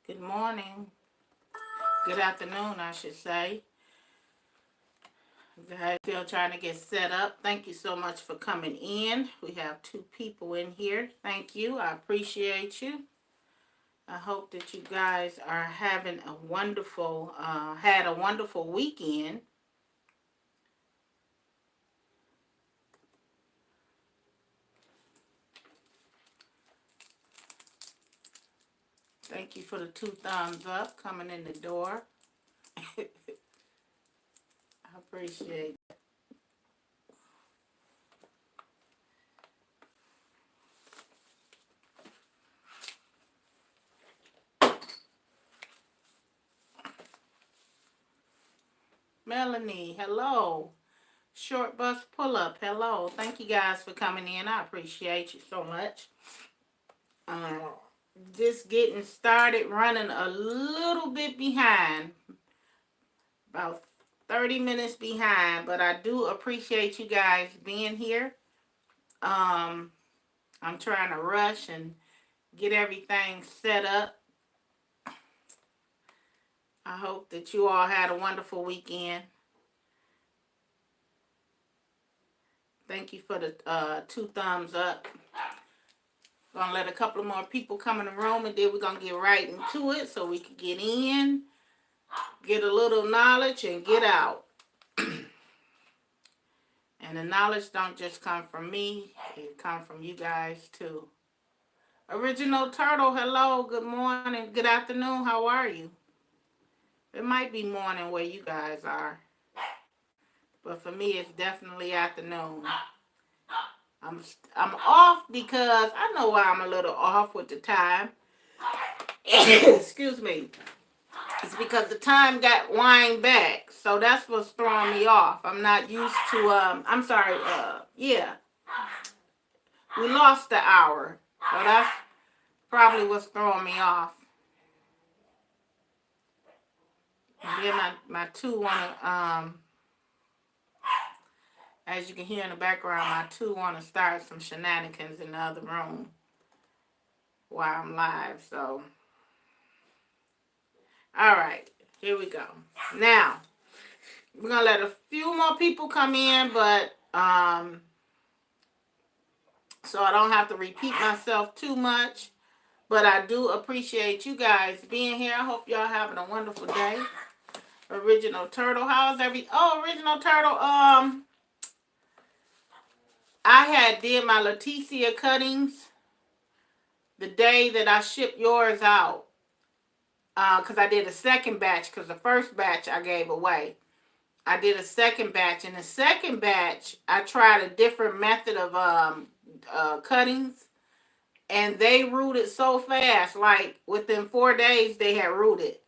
Good morning. Good afternoon, I should say. Guys, still trying to get set up. Thank you so much for coming in. We have 2 people in here. Thank you. I appreciate you. I hope that you guys are having a wonderful, had a wonderful weekend. Thank you for the 2 thumbs up coming in the door. I appreciate it. Melanie, hello. Short bus pull up, hello. Thank you guys for coming in. I appreciate you so much. Just getting started, running a little bit behind, about 30 minutes behind, but I do appreciate you guys being here. I'm trying to rush and get everything set up. I hope that you all had a wonderful weekend. Thank you for the 2 thumbs up. Gonna let a couple of more people come in the room, and then we're gonna get right into it so we can get in, get a little knowledge, and get out. And the knowledge don't just come from me, it come from you guys too. Original Turtle, hello, good morning, good afternoon, how are you? It might be morning where you guys are, but for me it's definitely afternoon. I'm off because I know why I'm a little off with the time. Excuse me. It's because the time got wind back, so that's what's throwing me off. I'm not used to I'm sorry, yeah, we lost the hour, so that's probably what's throwing me off. And then my 2 wanna as you can hear in the background, my 2 want to start some shenanigans in the other room while I'm live. So, all right, here we go. Now, we're going to let a few more people come in, but so I don't have to repeat myself too much. But I do appreciate you guys being here. I hope y'all having a wonderful day. Original Turtle, how's Original Turtle, I had did my Leticia cuttings the day that I shipped yours out. Because I did a second batch, because the first batch I gave away. I did a second batch. In the second batch, I tried a different method of cuttings. And they rooted so fast. Like, within 4 days, they had rooted.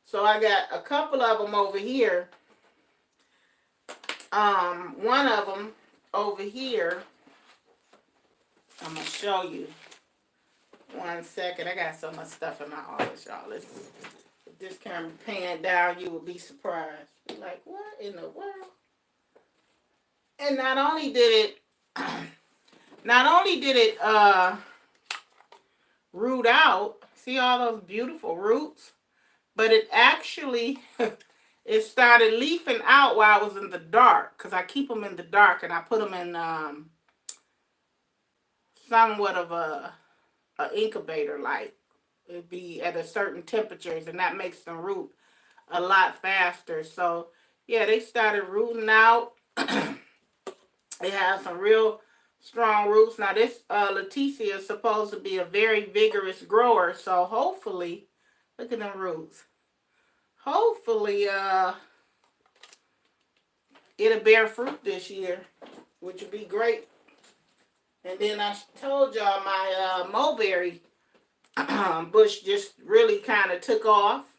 So I got a couple of them over here. One of them over here, I'm going to show you. 1 second. I got so much stuff in my office, y'all. If this camera pan down, you will be surprised. Be like, what in the world? And not only did it root out, see all those beautiful roots, but it actually it started leafing out while I was in the dark, because I keep them in the dark, and I put them in somewhat of a incubator, like it'd be at a certain temperatures, and that makes them root a lot faster. So yeah, they started rooting out. It has some real strong roots. Now this Leticia is supposed to be a very vigorous grower, so hopefully, look at them roots. Hopefully it'll bear fruit this year, which would be great. And then I told y'all my mulberry bush just really kind of took off.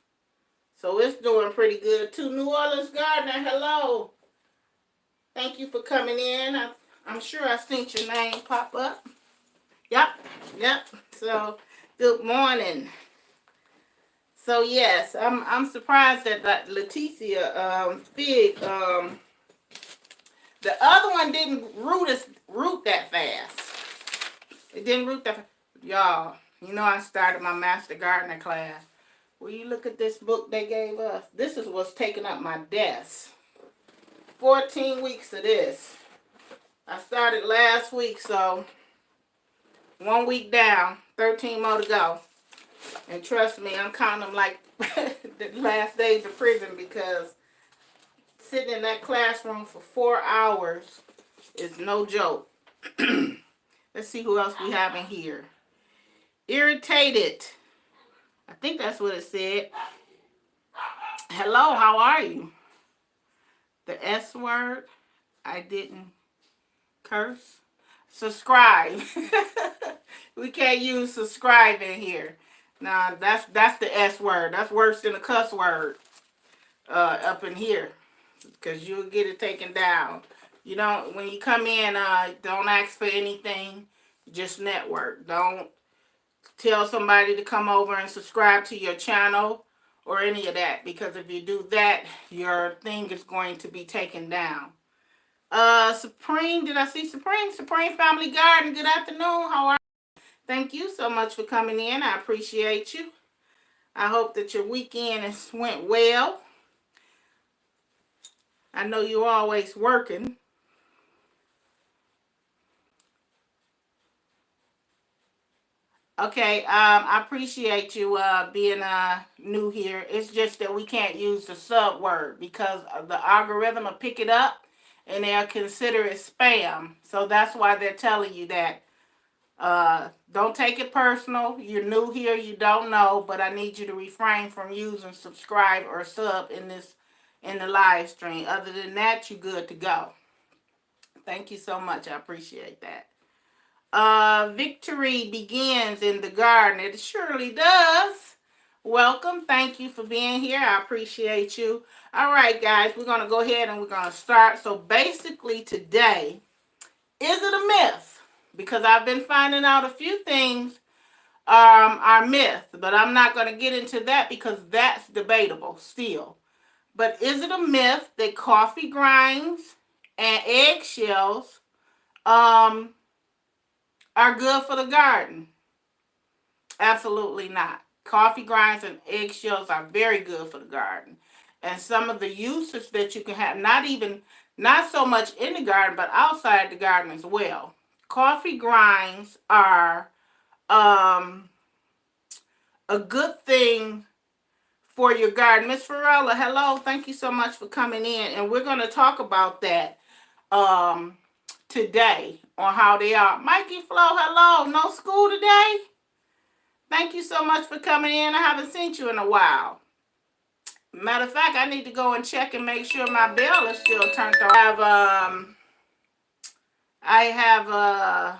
So it's doing pretty good too. New Orleans Gardener, hello. Thank you for coming in. I'm sure I seen your name pop up. Yep. So, good morning. So yes, I'm surprised that Leticia fig the other one didn't root that fast. It didn't root that fast. Y'all, you know I started my Master Gardener class. Will you look at this book they gave us? This is what's taking up my desk. 14 weeks of this. I started last week, so 1 week down, 13 more to go. And trust me, I'm counting them like the last days of prison, because sitting in that classroom for 4 hours is no joke. Let's see who else we have in here. Irritated. I think that's what it said. Hello, how are you? The S word. I didn't curse. Subscribe. We can't use subscribe in here. Nah, that's the S word. That's worse than a cuss word up in here, because you'll get it taken down. You don't, when you come in, don't ask for anything. Just network. Don't tell somebody to come over and subscribe to your channel or any of that, because if you do that, your thing is going to be taken down. Supreme, did I see Supreme? Supreme Family Garden, good afternoon. How are you? Thank you so much for coming in. I appreciate you. I hope that your weekend went well. I know you're always working. Okay, I appreciate you being new here. It's just that we can't use the sub word, because the algorithm will pick it up and they'll consider it spam. So that's why they're telling you that. Don't take it personal. You're new here, you don't know, but I need you to refrain from using subscribe or sub in the live stream. Other than that, you're good to go. Thank you so much. I appreciate that. Victory begins in the garden. It surely does. Welcome. Thank you for being here. I appreciate you. All right, guys, we're going to go ahead and we're going to start. So basically today, is it a myth? Because I've been finding out a few things are myth, but I'm not going to get into that because that's debatable still. But is it a myth that coffee grinds and eggshells are good for the garden? Absolutely not. Coffee grinds and eggshells are very good for the garden. And some of the uses that you can have, not so much in the garden, but outside the garden as well. Coffee grinds are a good thing for your garden. Miss Farella, hello. Thank you so much for coming in. And we're going to talk about that today on how they are. Mikey Flo, hello. No school today? Thank you so much for coming in. I haven't seen you in a while. Matter of fact, I need to go and check and make sure my bell is still turned on. I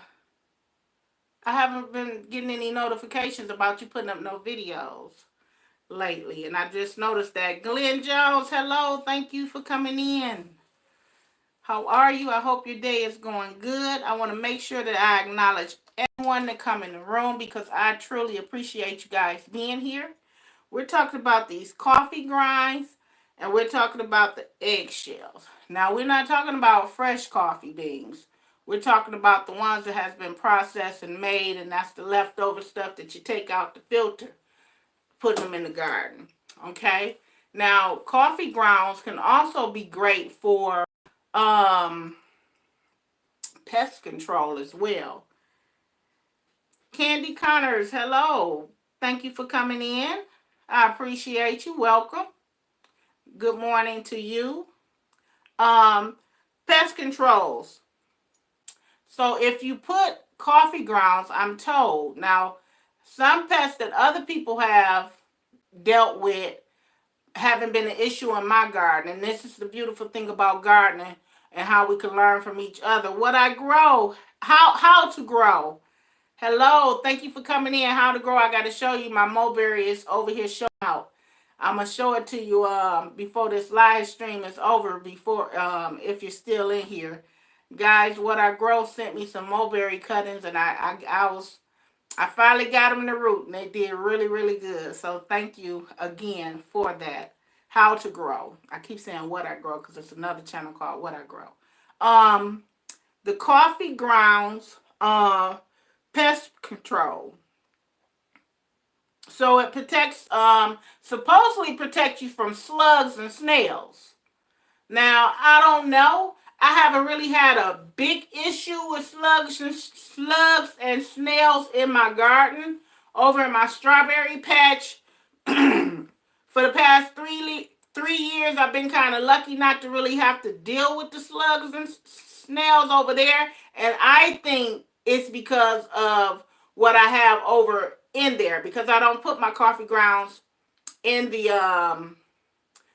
haven't been getting any notifications about you putting up no videos lately. And I just noticed that. Glenn Jones, hello. Thank you for coming in. How are you? I hope your day is going good. I want to make sure that I acknowledge everyone that come in the room, because I truly appreciate you guys being here. We're talking about these coffee grinds, and we're talking about the eggshells. Now, we're not talking about fresh coffee beans. We're talking about the ones that has been processed and made, and that's the leftover stuff that you take out the filter, putting them in the garden. Okay? Now, coffee grounds can also be great for pest control as well. Candy Connors, hello. Thank you for coming in. I appreciate you. Welcome. Good morning to you. Pest controls. So if you put coffee grounds, I'm told, now some pests that other people have dealt with haven't been an issue in my garden. And this is the beautiful thing about gardening and how we can learn from each other. What I grow, how to grow. Hello, thank you for coming in. How to grow. I got to show you my mulberry is over here showing out. I'm going to show it to you before this live stream is over, before if you're still in here. Guys, What I Grow sent me some mulberry cuttings, and I finally got them in the root, and they did really, really good. So thank you again for that. How to Grow. I keep saying What I Grow because it's another channel called What I Grow. The coffee grounds, pest control. So it protects, supposedly protect you from slugs and snails. Now, I don't know. I haven't really had a big issue with slugs and snails in my garden. Over in my strawberry patch, for the past 3 years, I've been kind of lucky not to really have to deal with the slugs and snails over there. And I think it's because of what I have over in there, because I don't put my coffee grounds in the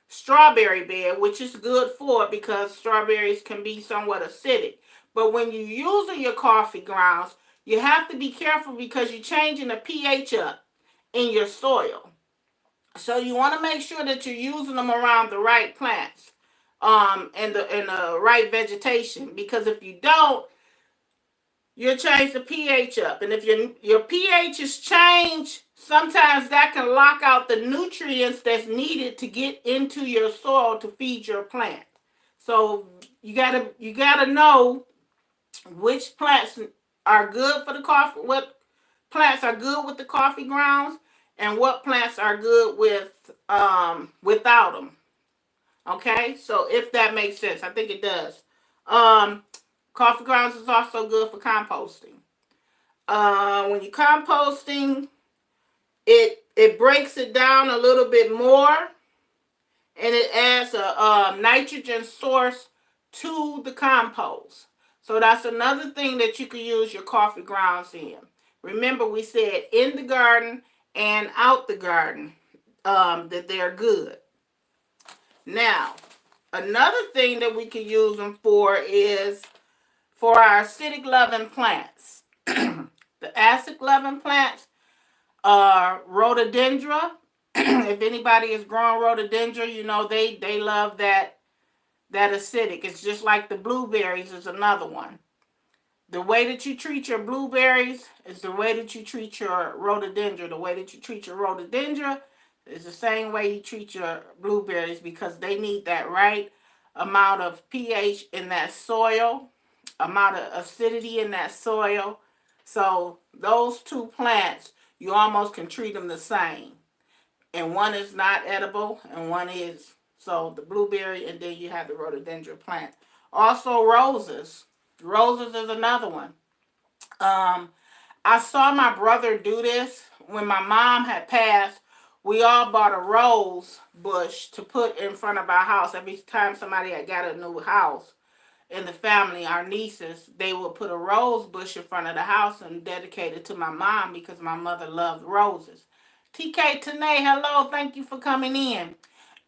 strawberry bed, which is good for it because strawberries can be somewhat acidic. But when you're using your coffee grounds, you have to be careful because you're changing the pH up in your soil. So you want to make sure that you're using them around the right plants, and the right vegetation, because if you don't, you'll change the pH up. And if your pH is changed, sometimes that can lock out the nutrients that's needed to get into your soil to feed your plant. So you gotta know which plants are good for the coffee, what plants are good with the coffee grounds, and what plants are good without them. Okay, so if that makes sense, I think it does. Um, Coffee grounds is also good for composting. When you're composting, it breaks it down a little bit more, and it adds a nitrogen source to the compost. So that's another thing that you can use your coffee grounds in. Remember, we said in the garden and out the garden, that they're good. Now, another thing that we can use them for is for our acidic loving plants. The acid loving plants are rhododendra. If anybody is growing rhododendra, you know they love that acidic. It's just like the blueberries is another one. The way that you treat your blueberries is the way that you treat your rhododendra. The way that you treat your rhododendra is the same way you treat your blueberries, because they need that right amount of pH in that soil, amount of acidity in that soil. So those two plants, you almost can treat them the same. And one is not edible and one is. So the blueberry, and then you have the rhododendron plant. Also roses. Roses is another one. Um, I saw my brother do this when my mom had passed. We all bought a rose bush to put in front of our house. Every time somebody had got a new house in the family, our nieces, they would put a rose bush in front of the house and dedicate it to my mom because my mother loved roses. TK Tanae, hello, thank you for coming in.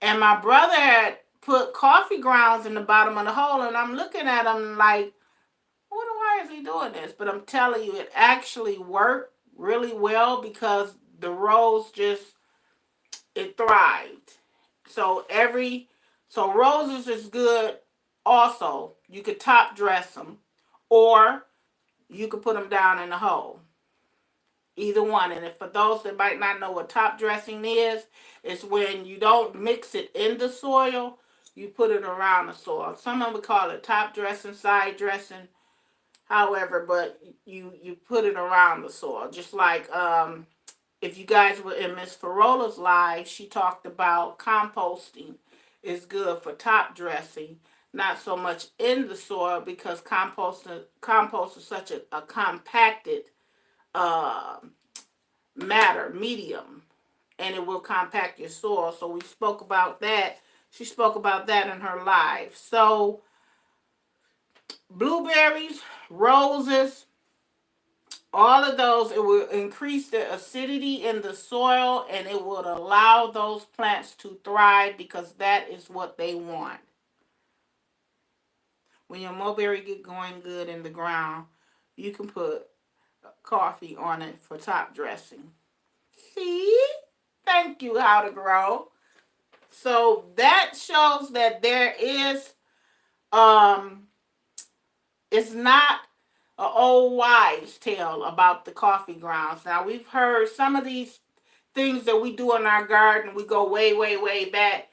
And my brother had put coffee grounds in the bottom of the hole, and I'm looking at him like, why is he doing this? But I'm telling you, it actually worked really well because the rose it thrived. So roses is good. Also, you could top dress them, or you could put them down in the hole. Either one. And if for those that might not know what top dressing is, it's when you don't mix it in the soil, you put it around the soil. Some of them call it top dressing, side dressing, however, but you put it around the soil. Just like if you guys were in Miss Farola's live, she talked about composting is good for top dressing, not so much in the soil, because compost is such a compacted uh, medium, and it will compact your soil. So we spoke about that. She spoke about that in her live. So blueberries, roses, all of those, it will increase the acidity in the soil, and it will allow those plants to thrive because that is what they want. When your mulberry get going good in the ground, you can put coffee on it for top dressing. See? Thank you, How to Grow. So that shows that there is, it's not an old wives' tale about the coffee grounds. Now, we've heard some of these things that we do in our garden. We go way, way, way back.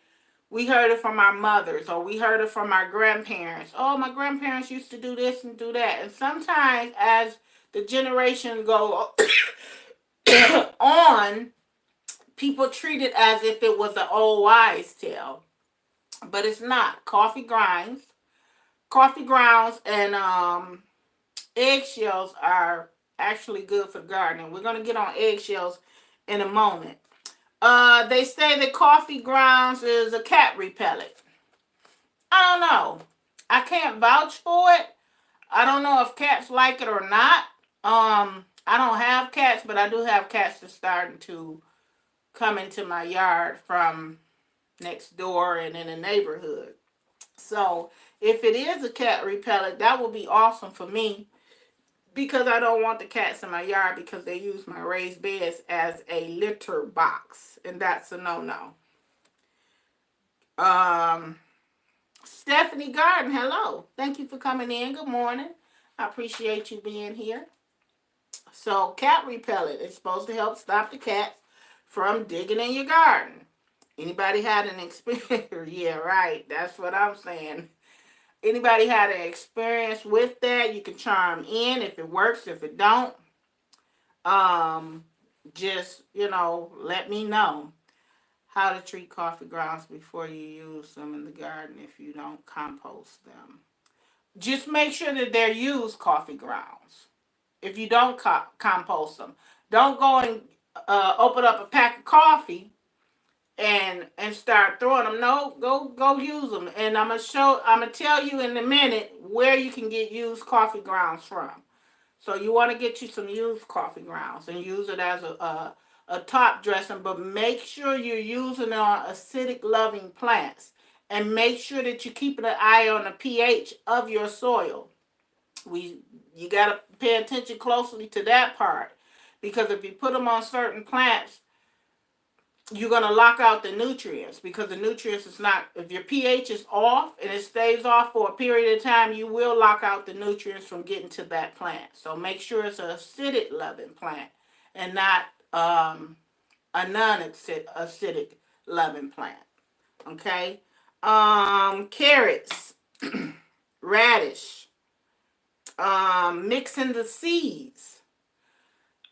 We heard it from our mothers, or we heard it from our grandparents. Oh, my grandparents used to do this and do that. And sometimes as the generation go on, People treat it as if it was an old wives' tale, but it's not. Coffee grounds, and eggshells are actually good for gardening. We're gonna get on eggshells in a moment. They say that coffee grounds is a cat repellent. I don't know. I can't vouch for it. I don't know if cats like it or not. I don't have cats, but I do have cats that's starting to come into my yard from next door and in the neighborhood. So if it is a cat repellent, that would be awesome for me, because I don't want the cats in my yard because they use my raised beds as a litter box, and that's a no-no. Stephanie Garden, hello. Thank you for coming in. Good morning. I appreciate you being here. So cat repellent is supposed to help stop the cats from digging in your garden. Anybody had an experience? Yeah, right. That's what I'm saying. Anybody had an experience with that? You can chime in if it works. If it don't, just, let me know how to treat coffee grounds before you use them in the garden if you don't compost them. Just make sure that they're used coffee grounds. If you don't compost them, don't go and open up a pack of coffee and start throwing them. No, go use them. And I'm gonna tell you in a minute where you can get used coffee grounds from. So you want to get you some used coffee grounds and use it as a top dressing, but make sure you're using it on acidic loving plants, and make sure that you're keeping an eye on the pH of your soil. You got to pay attention closely to that part, because if you put them on certain plants, you're going to lock out the nutrients, because the nutrients is not, if your pH is off and it stays off for a period of time, you will lock out the nutrients from getting to that plant. So make sure it's an acidic loving plant and not a non-acidic loving plant. Okay. Carrots, radish, mixing the seeds.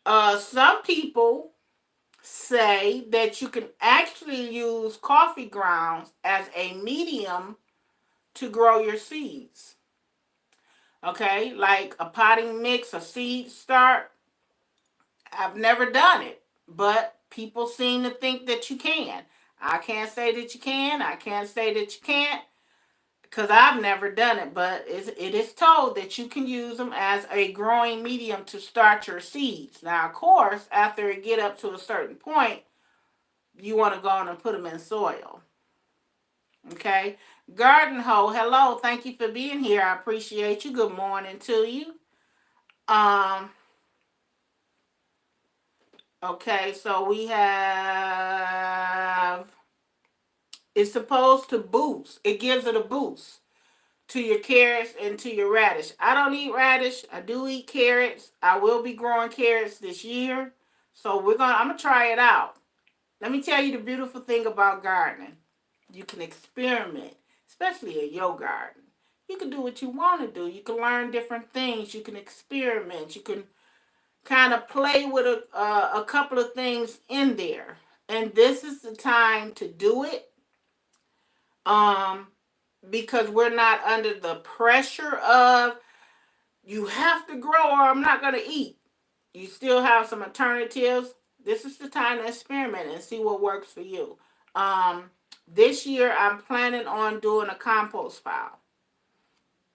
Some people say that you can actually use coffee grounds as a medium to grow your seeds. Okay, like a potting mix, a seed start. I've never done it, but people seem to think that you can. I can't say that you can. I can't say that you can't, because I've never done it, but it is told that you can use them as a growing medium to start your seeds. Now, of course, after it get up to a certain point, you want to go on and put them in soil. Okay. Garden Hoe, hello. Thank you for being here. I appreciate you. Good morning to you. Okay, so we have, it's supposed to boost. It gives it a boost to your carrots and to your radish. I don't eat radish. I do eat carrots. I will be growing carrots this year. So I'm going to try it out. Let me tell you the beautiful thing about gardening. You can experiment, especially in your garden. You can do what you want to do. You can learn different things. You can experiment. You can kind of play with a couple of things in there. And this is the time to do it. Because we're not under the pressure of, you have to grow or I'm not going to eat. You still have some alternatives. This is the time to experiment and see what works for you. This year, I'm planning on doing a compost pile.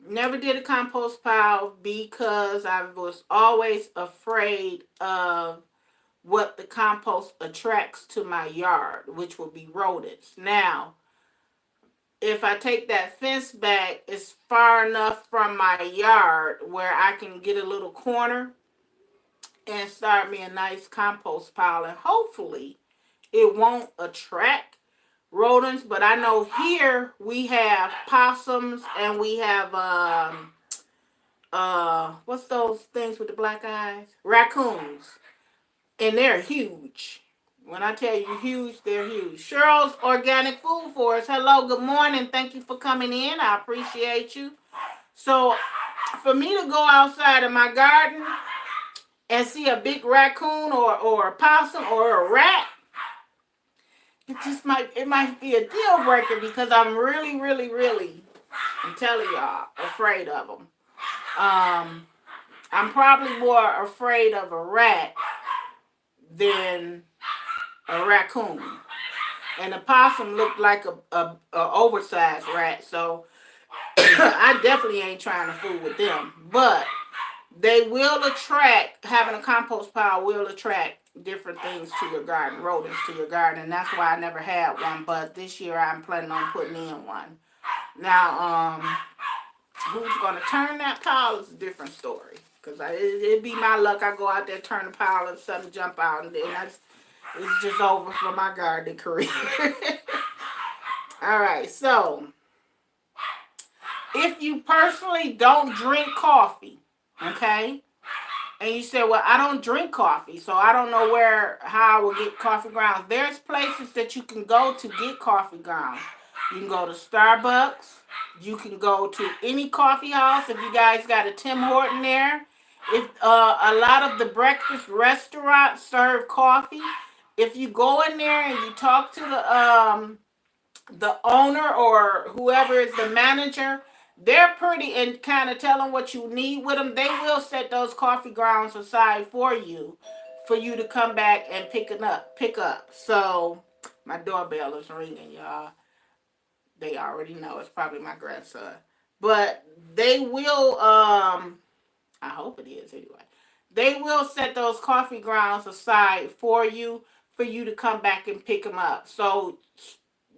Never did a compost pile because I was always afraid of what the compost attracts to my yard, which will be rodents. Now, if I take that fence back, it's far enough from my yard where I can get a little corner and start me a nice compost pile, and hopefully it won't attract rodents. But I know here we have possums and we have what's those things with the black eyes? Raccoons. And they're huge. When I tell you huge, they're huge. Cheryl's Organic Food Forest. Hello, good morning. Thank you for coming in. I appreciate you. So for me to go outside in my garden and see a big raccoon or a possum or a rat, it might be a deal breaker because I'm really, really, really, I'm telling y'all, afraid of them. I'm probably more afraid of a rat than a raccoon. And the possum looked like a oversized rat, so I definitely ain't trying to fool with them. But they will attract, having a compost pile will attract different things to your garden, rodents to your garden. And that's why I never had one. But this year I'm planning on putting in one. Now, who's going to turn that pile is a different story. Because it'd be my luck. I go out there, turn the pile, and something jump out. And then it's just over for my gardening career. All right, so if you personally don't drink coffee, okay, and you say, well, I don't drink coffee, so I don't know how I will get coffee grounds. There's places that you can go to get coffee grounds. You can go to Starbucks. You can go to any coffee house. If you guys got a Tim Horton there. If a lot of the breakfast restaurants serve coffee. If you go in there and you talk to the owner or whoever is the manager, they're pretty, and kind of tell them what you need with them. They will set those coffee grounds aside for you to come back and pick up. So my doorbell is ringing, y'all. They already know it's probably my grandson, but they will. I hope it is anyway. They will set those coffee grounds aside for you to come back and pick them up. So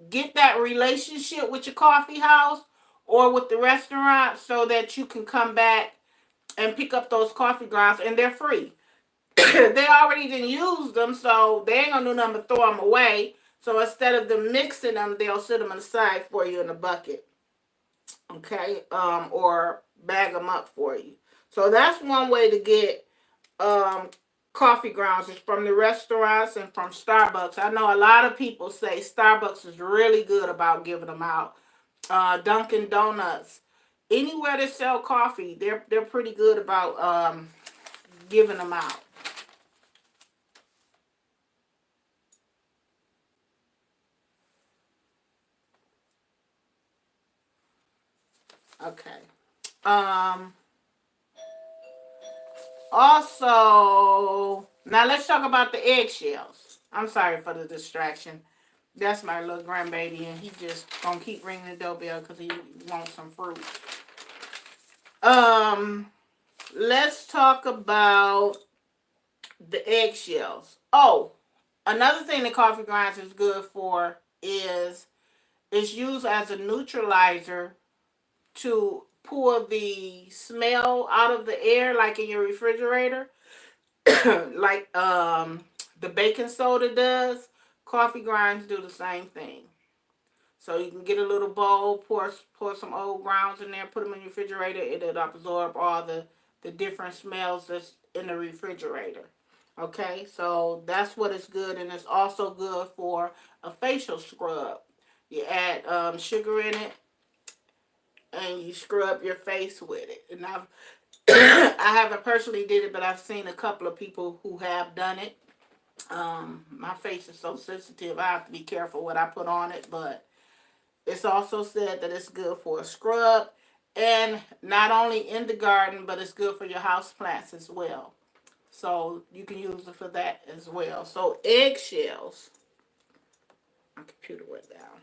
get that relationship with your coffee house or with the restaurant so that you can come back and pick up those coffee grounds, and they're free. They already didn't use them, so they ain't gonna do nothing but throw them away. So instead of them mixing them, they'll sit them aside for you in a bucket, okay, or bag them up for you. So that's one way to get coffee grounds, is from the restaurants and from Starbucks. I know a lot of people say Starbucks is really good about giving them out. Dunkin' Donuts, anywhere that sell coffee, they're pretty good about giving them out. Okay. Also, now let's talk about the eggshells. I'm sorry for the distraction. That's my little grandbaby, and he just gonna keep ringing the doorbell because he wants some fruit. Let's talk about the eggshells. Oh, another thing that coffee grinds is good for is it's used as a neutralizer to pull the smell out of the air, like in your refrigerator, like the baking soda does. Coffee grinds do the same thing. So you can get a little bowl, pour some old grounds in there, put them in the refrigerator. It'll absorb all the different smells that's in the refrigerator. Okay, so that's what it's good, and it's also good for a facial scrub. You add sugar in it, and you scrub your face with it. And I haven't personally did it, but I've seen a couple of people who have done it. My face is so sensitive, I have to be careful what I put on it, but it's also said that it's good for a scrub, and not only in the garden, but it's good for your house plants as well. So you can use it for that as well. So eggshells. My computer went down.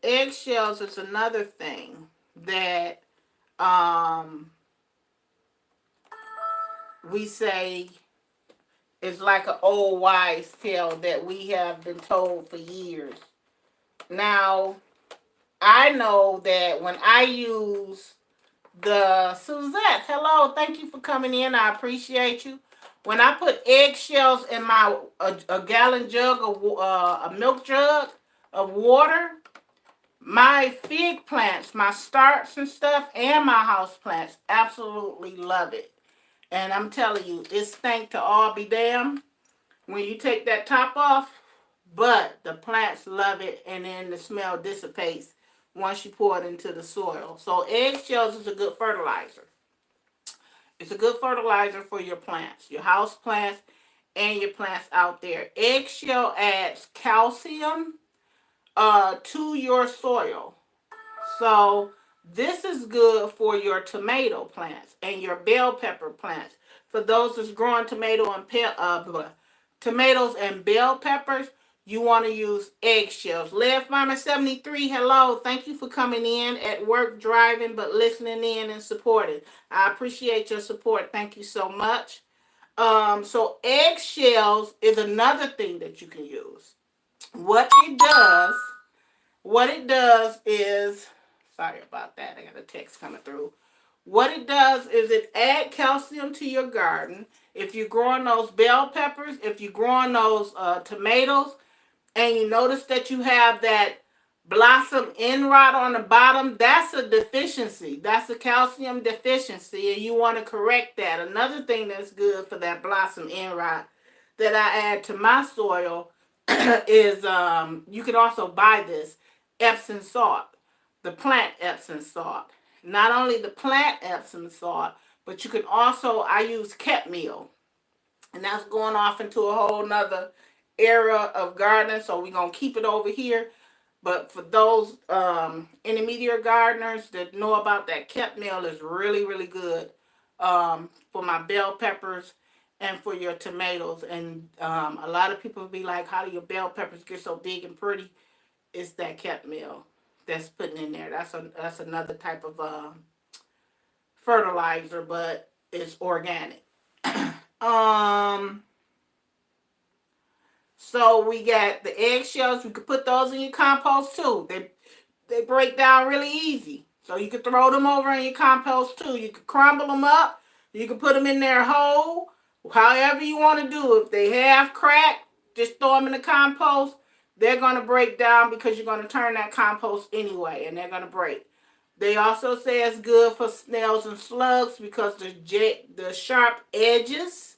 Eggshells is another thing that we say is like an old wives' tale that we have been told for years. Now, I know that when I use the Suzette, hello, thank you for coming in. I appreciate you. When I put eggshells in a gallon jug of a milk jug of water, my fig plants, my starts and stuff, and my house plants absolutely love it. And I'm telling you, it stank to all be damned when you take that top off, but the plants love it, and then the smell dissipates once you pour it into the soil. So eggshells is a good fertilizer. It's a good fertilizer for your plants, your house plants, and your plants out there. Eggshell adds calcium to your soil. So this is good for your tomato plants and your bell pepper plants. For those that's growing tomatoes and bell peppers, you want to use eggshells. Lead Farmer 73, hello. Thank you for coming in at work, driving, but listening in and supporting. I appreciate your support. Thank you so much. So eggshells is another thing that you can use. What it does is, sorry about that, I got a text coming through. What it does is it add calcium to your garden. If you're growing those bell peppers, if you're growing those tomatoes, and you notice that you have that blossom end rot on the bottom, that's a deficiency. That's a calcium deficiency, and you want to correct that. Another thing that's good for that blossom end rot that I add to my soil is you can also buy this Epsom salt, the plant Epsom salt. Not only the plant Epsom salt, but you can also, I use Ket meal, and that's going off into a whole nother era of gardening, so we're going to keep it over here. But for those intermediate gardeners that know about that, Ket meal is really, really good for my bell peppers and for your tomatoes. And a lot of people be like, how do your bell peppers get so big and pretty? It's that Ket meal that's putting in there. That's another type of fertilizer, but it's organic. So we got the eggshells. You can put those in your compost too. They break down really easy. So you can throw them over in your compost too. You can crumble them up. You can put them in there whole. However you want to do it. If they half cracked, just throw them in the compost. They're going to break down because you're going to turn that compost anyway, and they're going to break. They also say it's good for snails and slugs because the sharp edges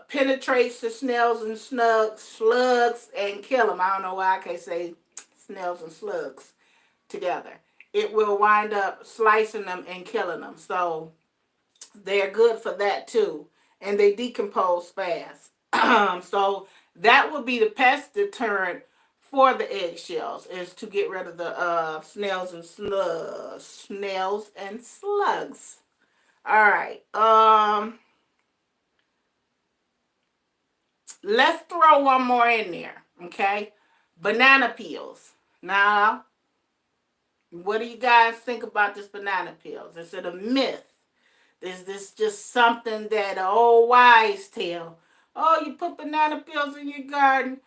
penetrates the snails and slugs and kill them. I don't know why I can't say snails and slugs together. It will wind up slicing them and killing them. So they're good for that too. And they decompose fast. So that would be the pest deterrent for the eggshells, is to get rid of the snails and slugs. All right. Let's throw one more in there, okay? Banana peels. Now, what do you guys think about this banana peels? Is it a myth? Is this just something that an old wise tale? Oh, you put banana peels in your garden.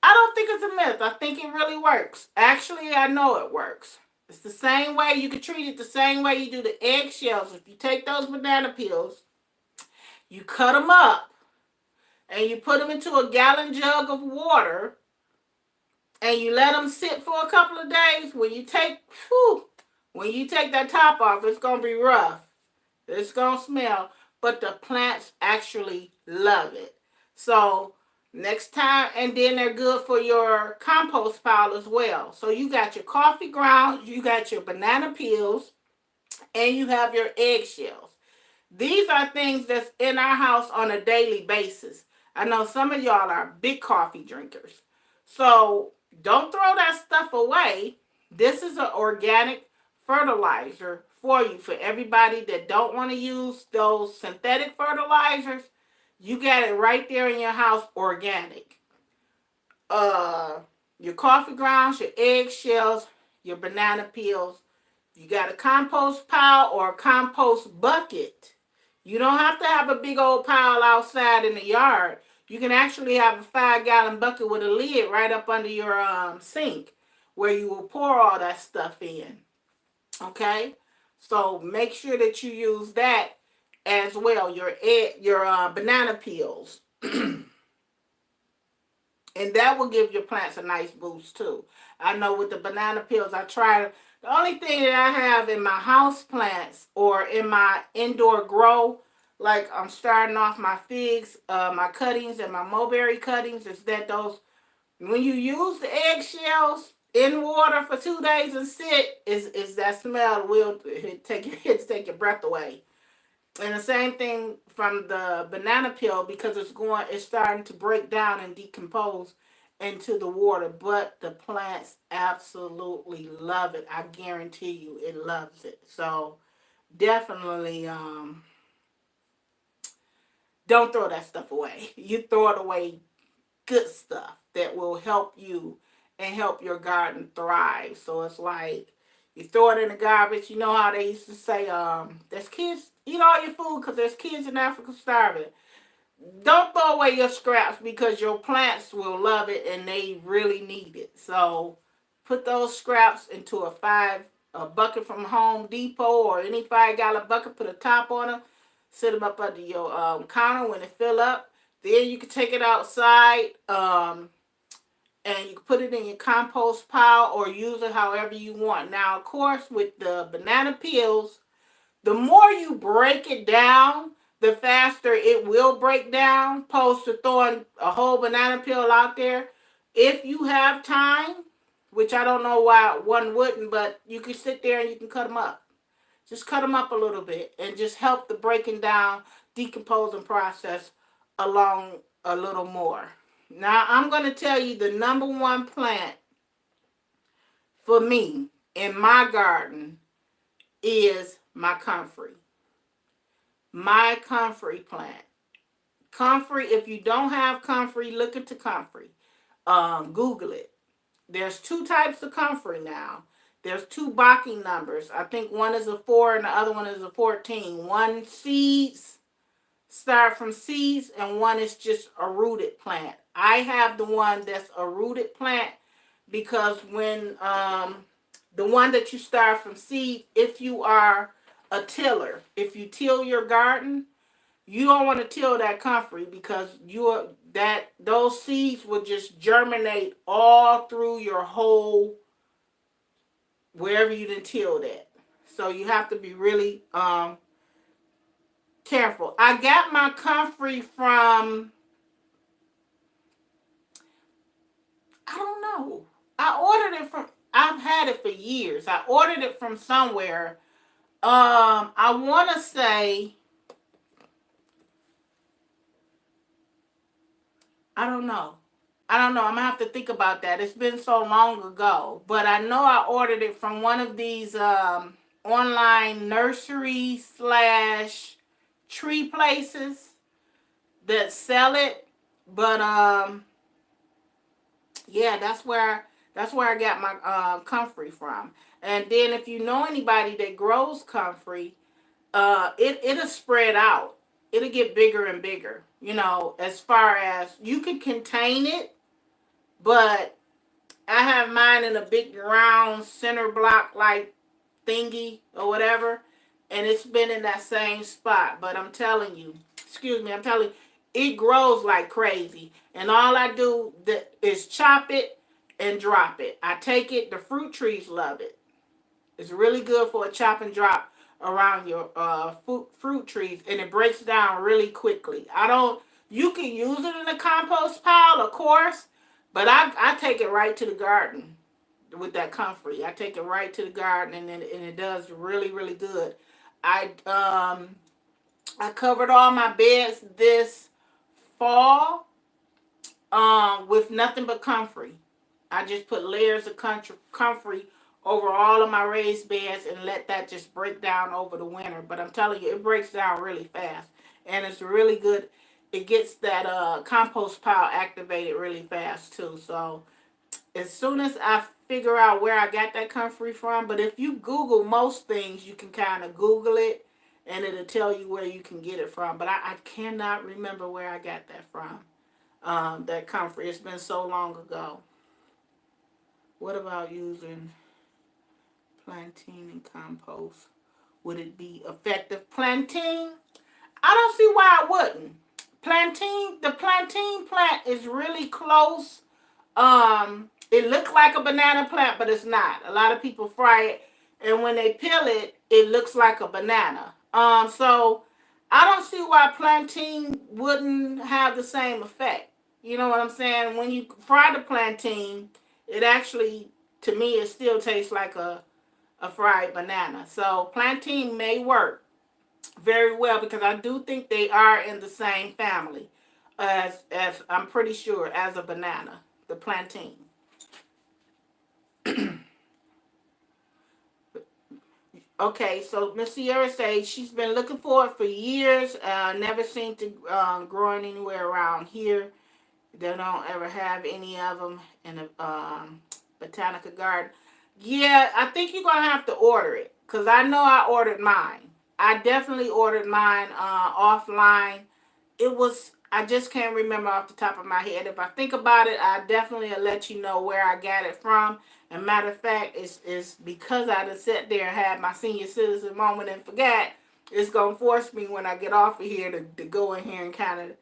I don't think it's a myth. I think it really works. Actually, I know it works. It's the same way. You can treat it the same way you do the eggshells. If you take those banana peels, you cut them up, and you put them into a gallon jug of water, and you let them sit for a couple of days. When you take that top off, it's going to be rough. It's going to smell, but the plants actually love it. So next time, and then they're good for your compost pile as well. So you got your coffee grounds, you got your banana peels, and you have your eggshells. These are things that's in our house on a daily basis. I know some of y'all are big coffee drinkers. So don't throw that stuff away. This is an organic fertilizer for you. For everybody that don't want to use those synthetic fertilizers, you got it right there in your house, organic. Your coffee grounds, your eggshells, your banana peels. You got a compost pile or a compost bucket. You don't have to have a big old pile outside in the yard. You can actually have a 5-gallon bucket with a lid right up under your sink where you will pour all that stuff in. Okay? So make sure that you use that as well, your banana peels. And that will give your plants a nice boost too. I know with the banana peels, the only thing that I have in my house plants or in my indoor grow, like I'm starting off my figs, my cuttings and my mulberry cuttings, is that when you use the eggshells in water for 2 days and sit, is that smell will take your breath away. And the same thing from the banana peel, because it's starting to break down and decompose into the water. But the plants absolutely love it. I guarantee you, it loves it. So definitely, don't throw that stuff away. You throw it away, good stuff that will help you and help your garden thrive. So it's like you throw it in the garbage. You know how they used to say, there's kids, eat all your food because there's kids in Africa starving. Don't throw away your scraps because your plants will love it and they really need it. So put those scraps into a bucket from Home Depot or any 5-gallon bucket. Put a top on them. Set them up under your counter when they fill up. Then you can take it outside, and you can put it in your compost pile or use it however you want. Now, of course, with the banana peels, the more you break it down, the faster it will break down, opposed to throwing a whole banana peel out there. If you have time, which I don't know why one wouldn't, but you can sit there and you can cut them up. Just cut them up a little bit and just help the breaking down, decomposing process along a little more. Now, I'm going to tell you the number one plant for me in my garden is my comfrey. My comfrey plant. Comfrey, if you don't have comfrey, look into comfrey. Google it. There's two types of comfrey now. There's two Bocking numbers. I think one is a 4 and the other one is a 14. One seeds start from seeds and one is just a rooted plant. I have the one that's a rooted plant because when the one that you start from seed, if you are a tiller, if you till your garden, you don't want to till that comfrey because those seeds will just germinate all through your whole wherever you didn't till that. So you have to be really careful. I got my comfrey from, I don't know. I've had it for years. I ordered it from somewhere. I want to say, I don't know. I'm gonna have to think about that. It's been so long ago, but I know I ordered it from one of these online nursery slash tree places that sell it. But yeah, that's where I got my comfrey from. And then if you know anybody that grows comfrey, it'll spread out. It'll get bigger and bigger. You know, as far as you can contain it, but I have mine in a big round center block like thingy or whatever, and it's been in that same spot. But I'm telling you, it grows like crazy. And all I do is chop it and drop it. I take it. The fruit trees love it. It's really good for a chop and drop around your fruit trees, and it breaks down really quickly. You can use it in a compost pile, of course, but I take it right to the garden with that comfrey. I take it right to the garden, and it does really, really good. I covered all my beds this fall with nothing but comfrey. I just put layers of comfrey over all of my raised beds and let that just break down over the winter. But I'm telling you, it breaks down really fast. And it's really good. It gets that compost pile activated really fast too. So as soon as I figure out where I got that comfrey from, but if you Google most things, you can kind of Google it and it'll tell you where you can get it from. But I cannot remember where I got that from, that comfrey. It's been so long ago. What about using plantain and compost? Would it be effective? Plantain? I don't see why I wouldn't. The plantain plant is really close. It looks like a banana plant, but it's not. A lot of people fry it, and when they peel it, it looks like a banana. So I don't see why plantain wouldn't have the same effect. You know what I'm saying? When you fry the plantain, it actually, to me, it still tastes like a fried banana. So plantain may work. very well because I do think they are in the same family as I'm pretty sure as a banana, the plantain. Okay, so Miss Sierra says she's been looking for it for years. Never seemed to growing anywhere around here. They don't ever have any of them in the botanical garden. Yeah, I think you're gonna have to order it because I know I ordered mine. I definitely ordered mine offline. It was, I just can't remember off the top of my head. If I think about it, I definitely will let you know where I got it from. And matter of fact, it's because I just sat there and had my senior citizen moment and forgot. It's gonna force me when I get off of here to go in here and kind of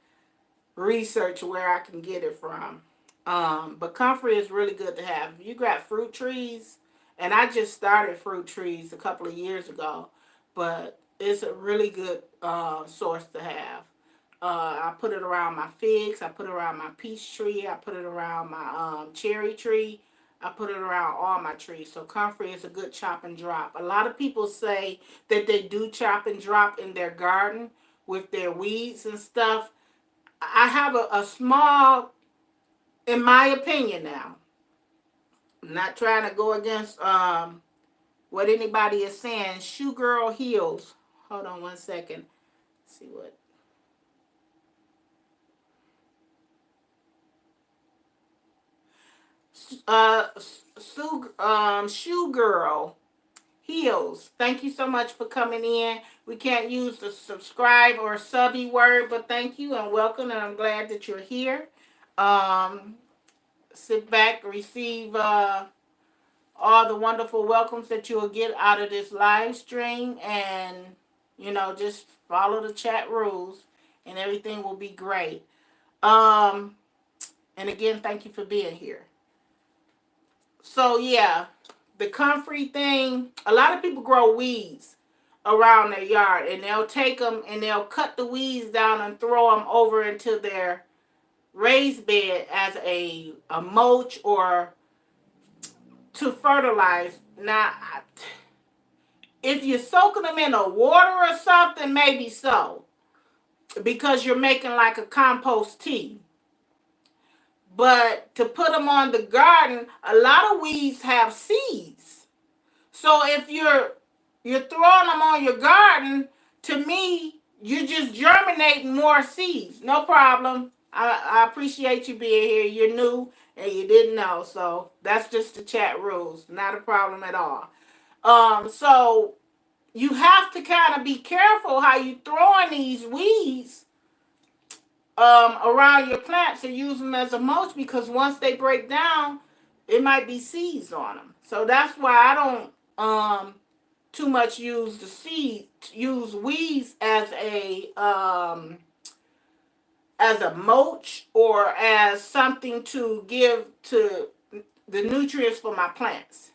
research where I can get it from. But comfrey is really good to have. If you got fruit trees, and I just started fruit trees a couple of years ago, but it's a really good source to have. I put it around my figs. I put it around my peach tree. I put it around my cherry tree. I put it around all my trees. So comfrey is a good chop and drop. A lot of people say that they do chop and drop in their garden with their weeds and stuff. I have a small, in my opinion now, I'm not trying to go against what anybody is saying. Shoe Girl Heals. Hold on one second. Let's see what. Shoe Girl Heals. Thank you so much for coming in. We can't use the subscribe or subby word, but thank you and welcome, and I'm glad that you're here. Um, Sit back, receive all the wonderful welcomes that you'll get out of this live stream, and just follow the chat rules and everything will be great. um and again, thank you for being here. So yeah, the comfrey thing, a lot of people grow weeds around their yard, and they'll take them and they'll cut the weeds down and throw them over into their raised bed as a mulch or to fertilize. Now, if you're soaking them in a water or something, maybe so, because you're making like a compost tea. But to put them on the garden, a lot of weeds have seeds. So if you're throwing them on your garden, to me, you're just germinating more seeds. No problem. I appreciate you being here. You're new and you didn't know. So that's just the chat rules. Not a problem at all. So you have to kind of be careful how you throwing these weeds around your plants and use them as a mulch, because once they break down, it might be seeds on them. So that's why I don't too much use use weeds as a mulch or as something to give to the nutrients for my plants.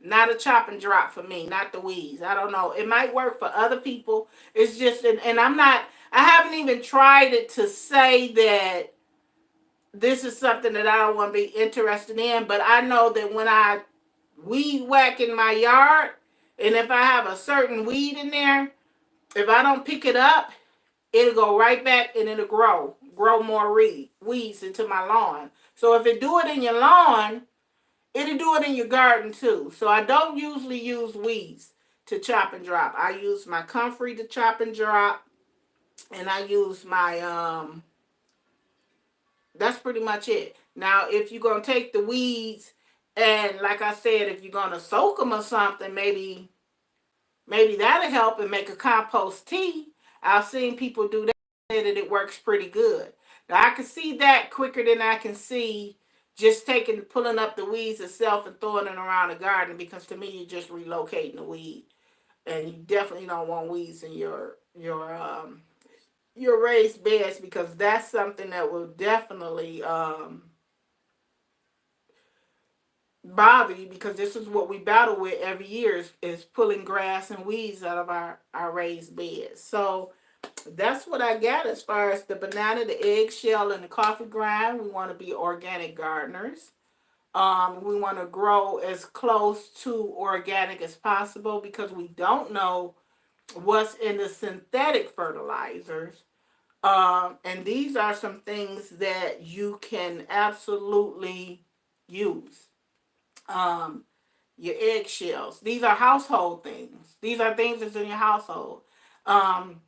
Not a chop and drop for me, not the weeds. I don't know. It might work for other people. It's just, and I haven't even tried it to say that this is something that I don't want to be interested in, but I know that when I weed whack in my yard, and if I have a certain weed in there, if I don't pick it up, it'll go right back and it'll grow more weeds into my lawn. So if it do it in your lawn, it'll do it in your garden too. So I don't usually use weeds to chop and drop. I use my comfrey to chop and drop, and I use my that's pretty much it. Now, if you're gonna take the weeds and, like I said, if you're gonna soak them or something, maybe that'll help and make a compost tea. I've seen people do that, and it works pretty good. Now I can see that quicker than I can see just pulling up the weeds itself and throwing it around the garden, because to me you're just relocating the weed, and you definitely don't want weeds in your raised beds, because that's something that will definitely bother you, because this is what we battle with every year is pulling grass and weeds out of our raised beds. So that's what I got as far as the banana, the eggshell, and the coffee grind. We want to be organic gardeners. We want to grow as close to organic as possible, because we don't know what's in the synthetic fertilizers. And these are some things that you can absolutely use. Um, your eggshells. These are household things. These are things that's in your household. Um,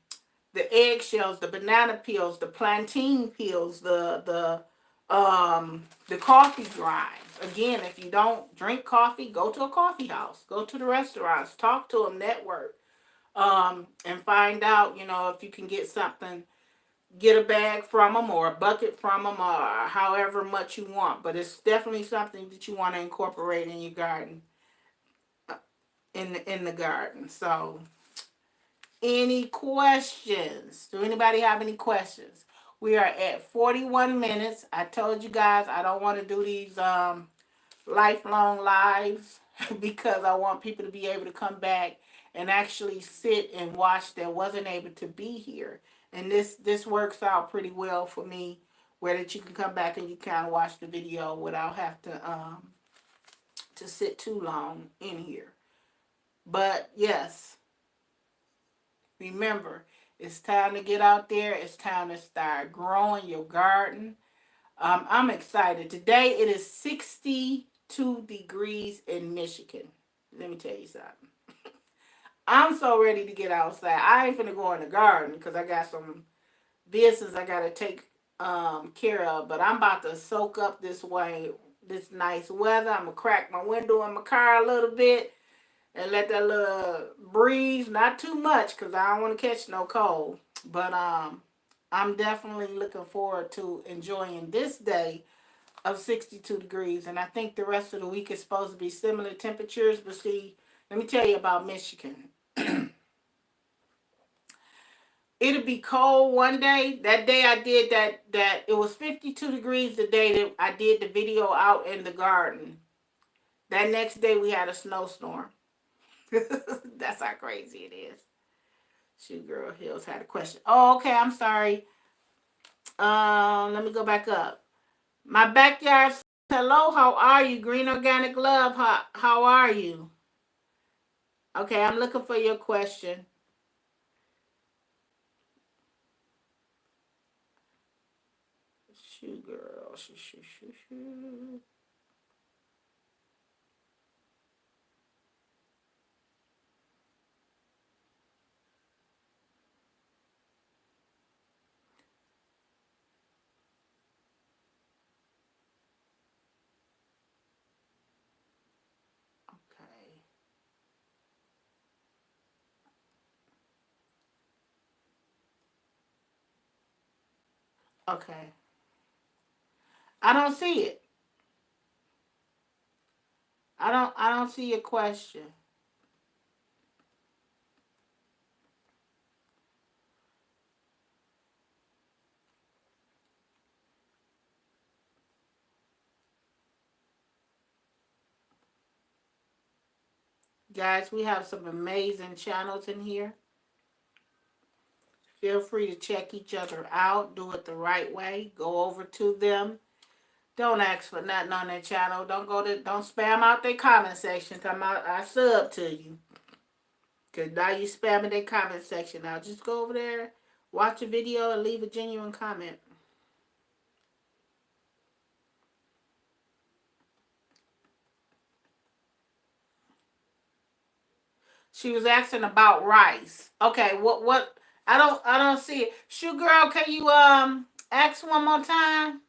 the eggshells, the banana peels, the plantain peels, the coffee grinds. Again, if you don't drink coffee, go to a coffee house, go to the restaurants, talk to them, network, and find out, if you can get something, get a bag from them or a bucket from them or however much you want. But it's definitely something that you want to incorporate in your garden, in the garden. So, any questions? Do anybody have any questions? We are at 41 minutes. I told you guys I don't want to do these lifelong lives because I want people to be able to come back and actually sit and watch that wasn't able to be here. And this works out pretty well for me, where that you can come back and you kind of watch the video without have to sit too long in here. But yes, remember, it's time to get out there. It's time to start growing your garden. I'm excited. Today it is 62 degrees in Michigan. Let me tell you something. I'm so ready to get outside. I ain't finna go in the garden because I got some business I gotta take care of. But I'm about to soak up this nice weather. I'm gonna crack my window in my car a little bit and let that little breeze, not too much because I don't want to catch no cold. But I'm definitely looking forward to enjoying this day of 62 degrees. And I think the rest of the week is supposed to be similar temperatures. But see, let me tell you about Michigan. It'll be cold one day. That day I did that it was 52 degrees the day that I did the video out in the garden. That next day we had a snowstorm. That's how crazy it is. Shoot Girl Hills had a question. Oh, okay, I'm sorry. Let me go back up. My backyard. Hello, how are you? Green Organic Love, how are you? Okay, I'm looking for your question. Shoot Girl. Shoot. Okay. I don't see it. I don't see your question. Guys, we have some amazing channels in here. Feel free to check each other out. Do it the right way. Go over to them. Don't ask for nothing on their channel. Don't spam out their comment section. I sub to you. Because now you spamming their comment section. Now just go over there, watch a video, and leave a genuine comment. She was asking about rice. Okay, what I don't see it. Shoot Girl, can you ask one more time?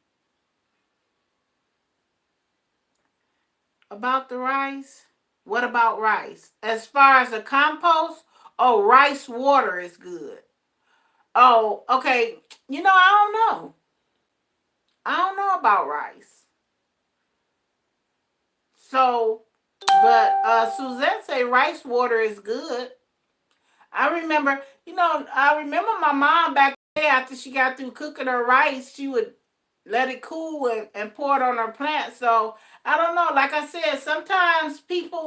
About the rice? What about rice? As far as the compost, oh, rice water is good. Oh, okay. I don't know. I don't know about rice. So, but Suzette say rice water is good. I remember my mom back there after she got through cooking her rice, she would let it cool and pour it on her plant. So I don't know. Like I said, sometimes people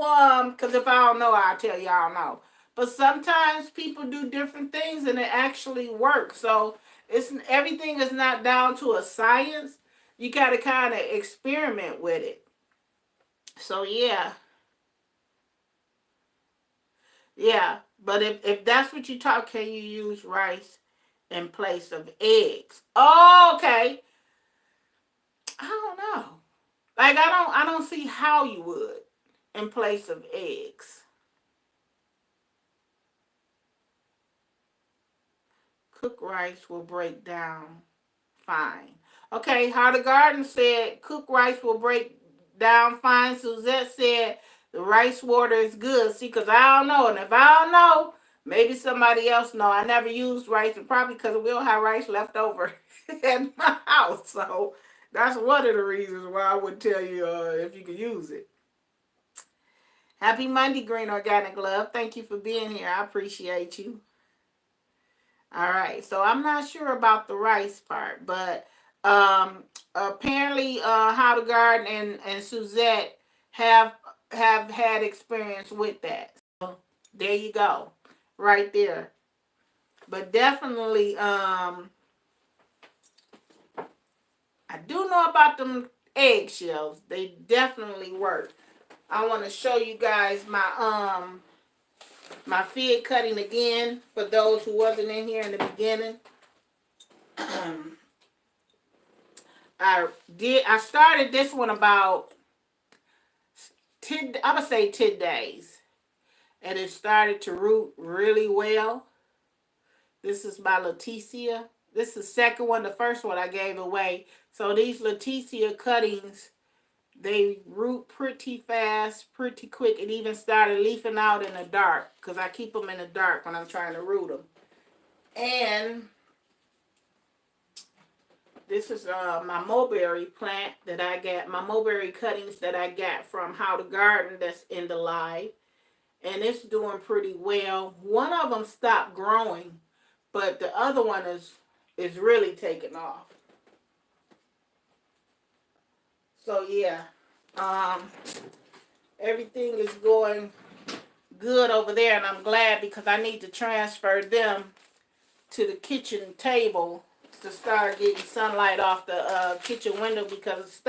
because if I don't know, I'll tell you I don't know. But sometimes people do different things and it actually works. So everything is not down to a science. You gotta kind of experiment with it. So yeah. But if that's what you talk, can you use rice in place of eggs? Oh, okay. I don't know. Like I don't see how you would in place of eggs. Cooked rice will break down fine. Okay, How the Garden said cooked rice will break down fine. Suzette said the rice water is good. See, because I don't know. And if I don't know, maybe somebody else know. I never used rice, and probably because we don't have rice left over in my house. So that's one of the reasons why I would tell you if you could use it. Happy Monday, Green Organic Love. Thank you for being here. I appreciate you. All right, so I'm not sure about the rice part, but apparently How the Garden and Suzette have had experience with that. So there you go, right there. But definitely, I do know about them eggshells. They definitely work. I want to show you guys my fig cutting again for those who wasn't in here in the beginning. I started this one about 10, I would say 10 days. And it started to root really well. This is my Leticia. This is the second one. The first one I gave away. So these Leticia cuttings, they root pretty fast, pretty quick. It even started leafing out in the dark because I keep them in the dark when I'm trying to root them. And this is my mulberry plant that I got, my mulberry cuttings that I got from How the Garden that's in the live. And it's doing pretty well. One of them stopped growing, but the other one is really taking off. So yeah, everything is going good over there, and I'm glad because I need to transfer them to the kitchen table to start getting sunlight off the kitchen window because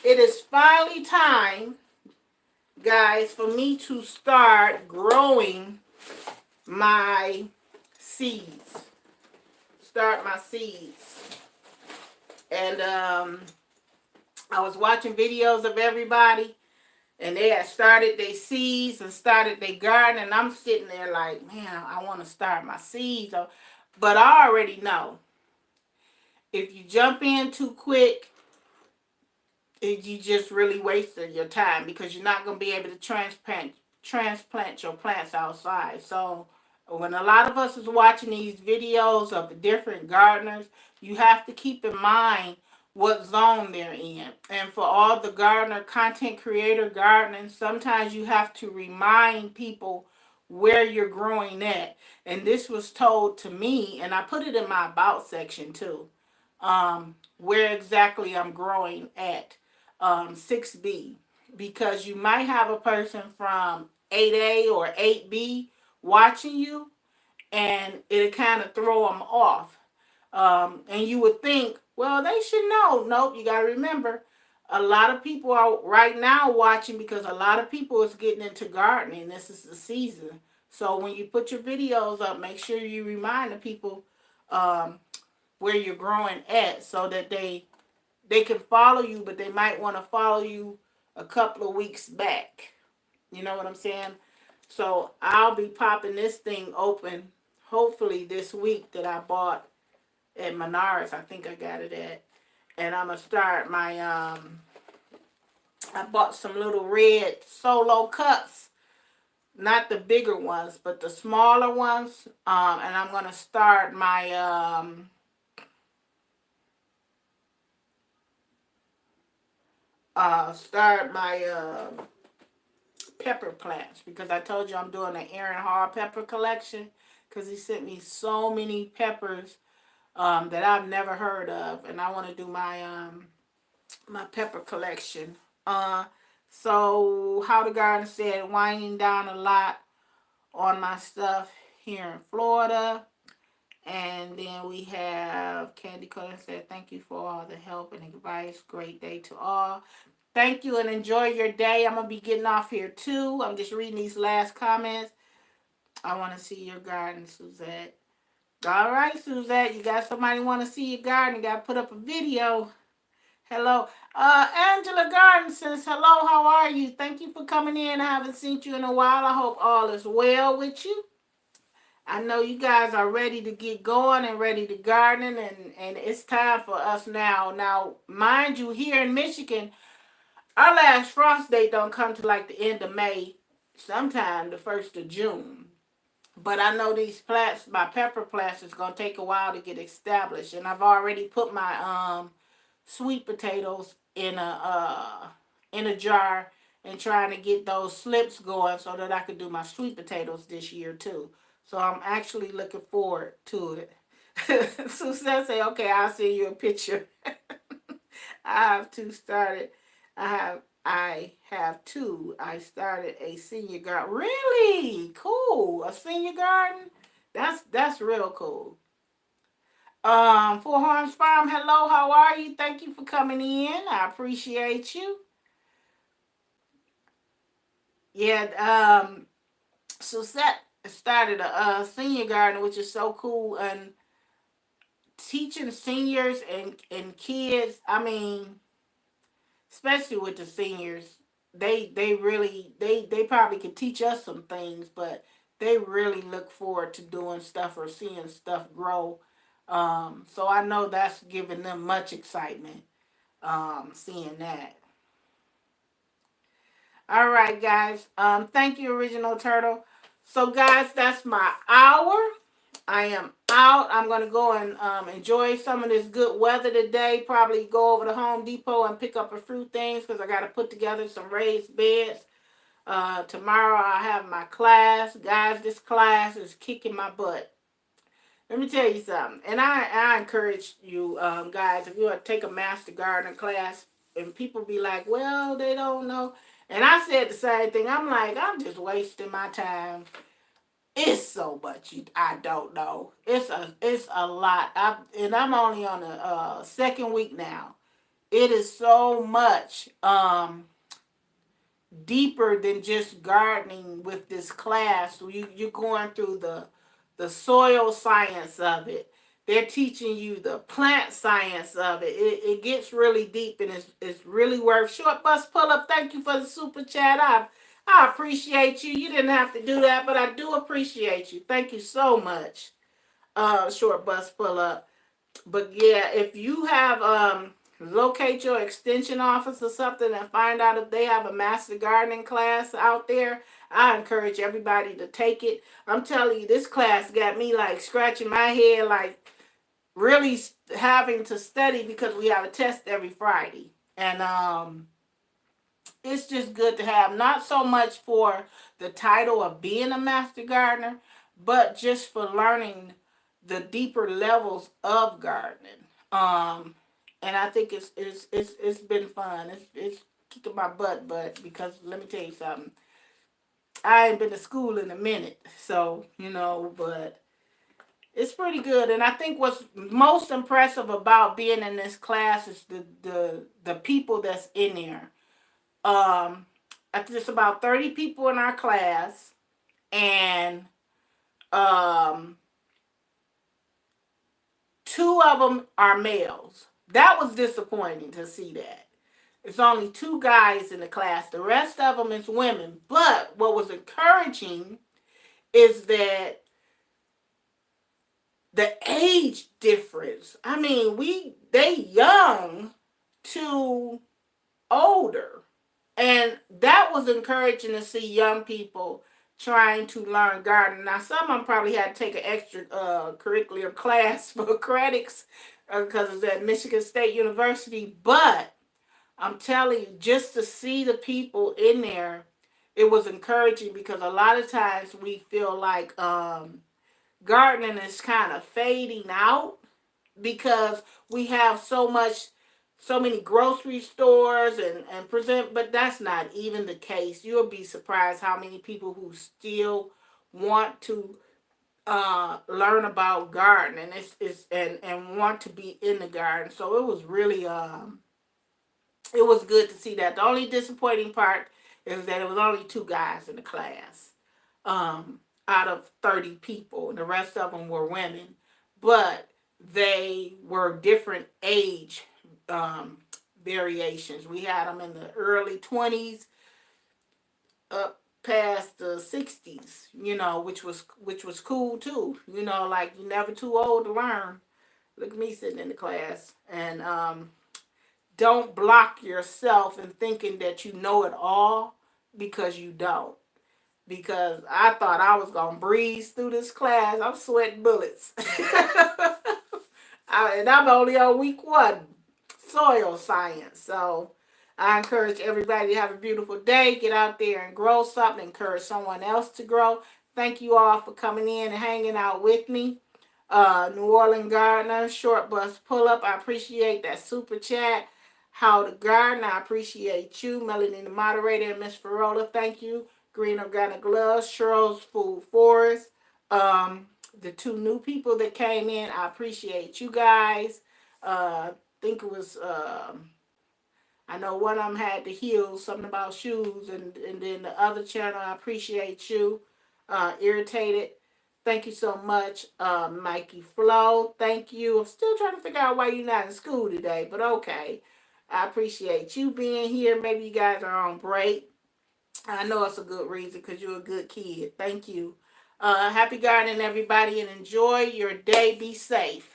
it is finally time, guys, for me to start growing my seeds. Start my seeds. And I was watching videos of everybody, and they had started their seeds and started their garden, and I'm sitting there like, man, I want to start my seeds. But I already know if you jump in too quick, you just really wasted your time because you're not going to be able to transplant your plants outside. So when a lot of us is watching these videos of the different gardeners, you have to keep in mind what zone they're in. And for all the gardener, content creator gardening, sometimes you have to remind people where you're growing at. And this was told to me, and I put it in my about section too, where exactly I'm growing at 6B. Because you might have a person from 8A or 8B watching you, and it'll kind of throw them off. And you would think, well, they should know. Nope, you got to remember, a lot of people are right now watching because a lot of people is getting into gardening. This is the season. So when you put your videos up, make sure you remind the people where you're growing at so that they can follow you, but they might want to follow you a couple of weeks back. You know what I'm saying? So I'll be popping this thing open hopefully this week that I bought at Menards. I think I got it at. And I'm going to start my, I bought some little red solo cups. Not the bigger ones, but the smaller ones. And I'm going to start my, pepper plants because I told you I'm doing an Aaron Hall pepper collection because he sent me so many peppers that I've never heard of, and I want to do my my pepper collection. So How the Garden said winding down a lot on my stuff here in Florida. And then we have Candy Color said, thank you for all the help and advice. Great day to all. Thank you and enjoy your day. I'm going to be getting off here too. I'm just reading these last comments. I want to see your garden, Suzette. All right, Suzette, you got somebody want to see your garden? You got to put up a video. Hello. Angela Garden says, hello, how are you? Thank you for coming in. I haven't seen you in a while. I hope all is well with you. I know you guys are ready to get going and ready to garden, and it's time for us now. Now, mind you, here in Michigan, our last frost date don't come to like the end of May, sometime the 1st of June. But I know these plants, my pepper plants, is gonna take a while to get established, and I've already put my sweet potatoes in a jar and trying to get those slips going so that I could do my sweet potatoes this year too. So I'm actually looking forward to it. Susan say, okay, I'll send you a picture. I have two started. I started a senior garden. Really cool. A senior garden. That's real cool. Four Horns Farm. Hello. How are you? Thank you for coming in. I appreciate you. Yeah. Suzette started a senior garden, which is so cool, and teaching seniors and kids. I mean, especially with the seniors, they really they probably could teach us some things, but they really look forward to doing stuff or seeing stuff grow. So I know that's giving them much excitement. Seeing that. All right, guys. Thank you, Original Turtle. So, guys, that's my hour. I am out. I'm going to go and enjoy some of this good weather today. Probably go over to Home Depot and pick up a few things because I got to put together some raised beds. Tomorrow I have my class. Guys, this class is kicking my butt. Let me tell you something. And I encourage you, guys, if you want to take a master gardener class, and people be like, well, they don't know. And I said the same thing. I'm like, I'm just wasting my time. It's so much I don't know. It's a lot. I'm only on the second week now. It is so much deeper than just gardening with this class. You're going through the soil science of it. They're teaching you the plant science of it. It gets really deep, and it's really worth. Short Bus Pull Up, thank you for the super chat. I appreciate you. You didn't have to do that, but I do appreciate you. Thank you so much, Short Bus Pull Up. But yeah, if you have locate your extension office or something and find out if they have a master gardening class out there, I encourage everybody to take it. I'm telling you, this class got me like scratching my head, like really having to study because we have a test every Friday. And it's just good to have, not so much for the title of being a master gardener, but just for learning the deeper levels of gardening. And I think it's been fun. It's kicking my butt, but because let me tell you something, I ain't been to school in a minute, so but it's pretty good. And I think what's most impressive about being in this class is the people that's in there. I think there's about 30 people in our class, and two of them are males. That was disappointing to see that. It's only two guys in the class. The rest of them is women. But what was encouraging is that the age difference. I mean, they young to older. And that was encouraging to see young people trying to learn gardening. Now, some of them probably had to take an extra curricular class for credits because it's at Michigan State University. But I'm telling you, just to see the people in there, it was encouraging because a lot of times we feel like gardening is kind of fading out because we have so many grocery stores and present, but that's not even the case. You'll be surprised how many people who still want to learn about gardening and want to be in the garden. So it was really it was good to see that. The only disappointing part is that it was only two guys in the class. out of 30 people, and the rest of them were women. But they were different age um, variations. We had them in the early 20s up past the 60s, which was cool too. Like you're never too old to learn. Look at me sitting in the class. And don't block yourself in thinking that you know it all, because you don't. Because I thought I was going to breeze through this class. I'm sweating bullets. And I'm only on week 1, soil science. So I encourage everybody to have a beautiful day. Get out there and grow something. Encourage someone else to grow. Thank you all for coming in and hanging out with me. New Orleans Gardener, Short Bus Pull Up. I appreciate that super chat. How the Garden, I appreciate you. Melanie, the moderator, and Miss Farola, thank you. Green Organic Gloves, Cheryl's Food Forest. The 2 new people that came in, I appreciate you guys. I think it was, I know one of them had the heels, something about shoes, and then the other channel, I appreciate you. Irritated. Thank you so much, Mikey Flo. Thank you. I'm still trying to figure out why you're not in school today, but okay. I appreciate you being here. Maybe you guys are on break. I know it's a good reason because you're a good kid. Thank you. Happy gardening, everybody, and enjoy your day. Be safe.